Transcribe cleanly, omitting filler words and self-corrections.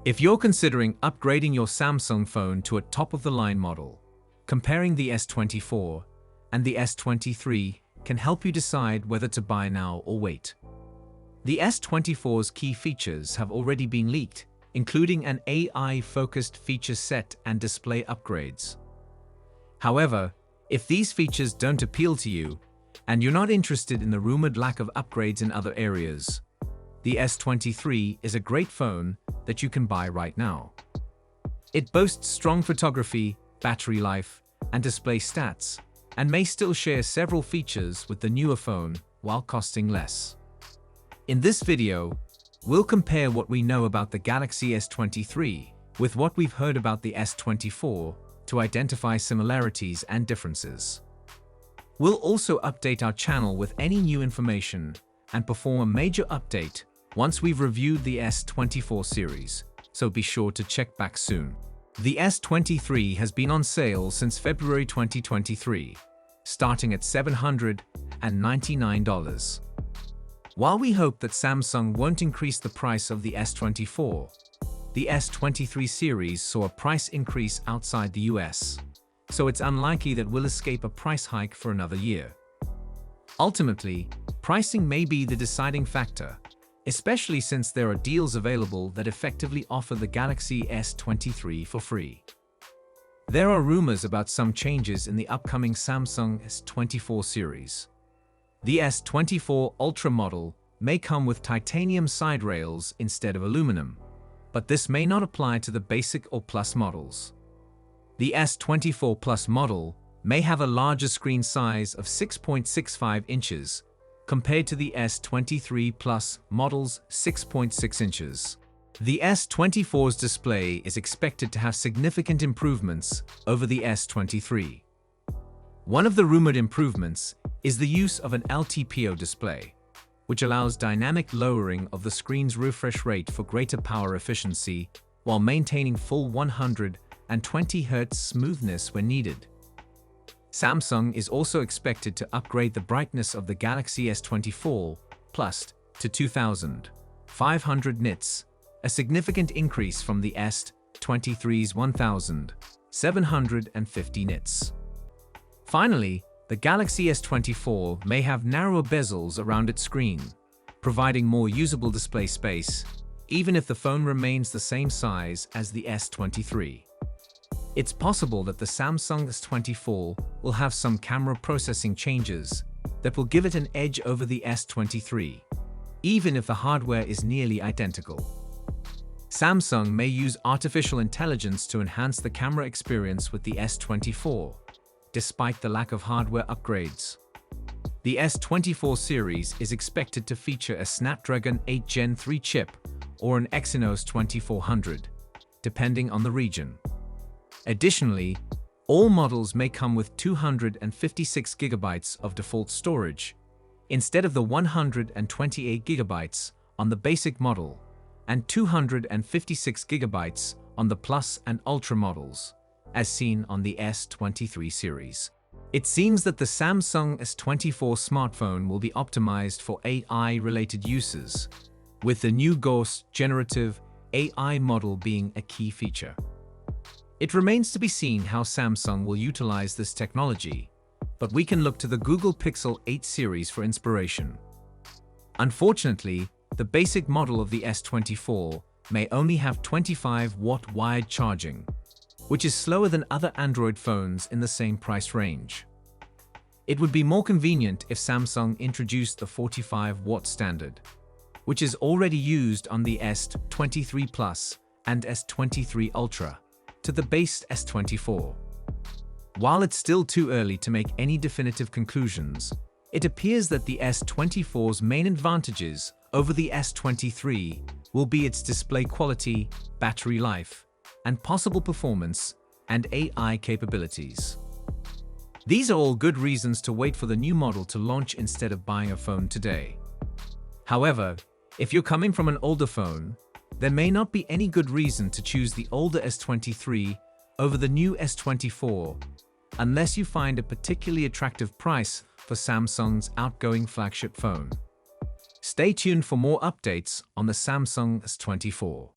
If you're considering upgrading your Samsung phone to a top-of-the-line model, comparing the S24 and the S23 can help you decide whether to buy now or wait. The S24's key features have already been leaked, including an AI-focused feature set and display upgrades. However, if these features don't appeal to you, and you're not interested in the rumored lack of upgrades in other areas, the S23 is a great phone that you can buy right now. It boasts strong photography, battery life, and display stats, and may still share several features with the newer phone while costing less. In this video, we'll compare what we know about the Galaxy S23 with what we've heard about the S24 to identify similarities and differences. We'll also update our channel with any new information and perform a major update once we've reviewed the S24 series, so be sure to check back soon. The S23 has been on sale since February 2023, starting at $799. While we hope that Samsung won't increase the price of the S24, the S23 series saw a price increase outside the US, so it's unlikely that we'll escape a price hike for another year. Ultimately, pricing may be the deciding factor, especially since there are deals available that effectively offer the Galaxy S23 for free. There are rumors about some changes in the upcoming Samsung S24 series. The S24 Ultra model may come with titanium side rails instead of aluminum, but this may not apply to the Basic or Plus models. The S24 Plus model may have a larger screen size of 6.65 inches, compared to the S23 Plus model's 6.6 inches. The S24's display is expected to have significant improvements over the S23. One of the rumored improvements is the use of an LTPO display, which allows dynamic lowering of the screen's refresh rate for greater power efficiency while maintaining full 120 Hz smoothness when needed. Samsung is also expected to upgrade the brightness of the Galaxy S24 Plus to 2,500 nits, a significant increase from the S23's 1,750 nits. Finally, the Galaxy S24 may have narrower bezels around its screen, providing more usable display space, even if the phone remains the same size as the S23. It's possible that the Samsung S24 will have some camera processing changes that will give it an edge over the S23, even if the hardware is nearly identical. Samsung may use artificial intelligence to enhance the camera experience with the S24, despite the lack of hardware upgrades. The S24 series is expected to feature a Snapdragon 8 Gen 3 chip or an Exynos 2400, depending on the region. Additionally, all models may come with 256 GB of default storage, instead of the 128 GB on the basic model, and 256 GB on the Plus and Ultra models, as seen on the S23 series. It seems that the Samsung S24 smartphone will be optimized for AI-related uses, with the new Ghost generative AI model being a key feature. It remains to be seen how Samsung will utilize this technology, but we can look to the Google Pixel 8 series for inspiration. Unfortunately, the basic model of the S24 may only have 25-watt wired charging, which is slower than other Android phones in the same price range. It would be more convenient if Samsung introduced the 45-watt standard, which is already used on the S23 Plus and S23 Ultra, to the base S24. While it's still too early to make any definitive conclusions, it appears that the S24's main advantages over the S23 will be its display quality, battery life, and possible performance and AI capabilities. These are all good reasons to wait for the new model to launch instead of buying a phone today. However, if you're coming from an older phone, there may not be any good reason to choose the older S23 over the new S24, unless you find a particularly attractive price for Samsung's outgoing flagship phone. Stay tuned for more updates on the Samsung S24.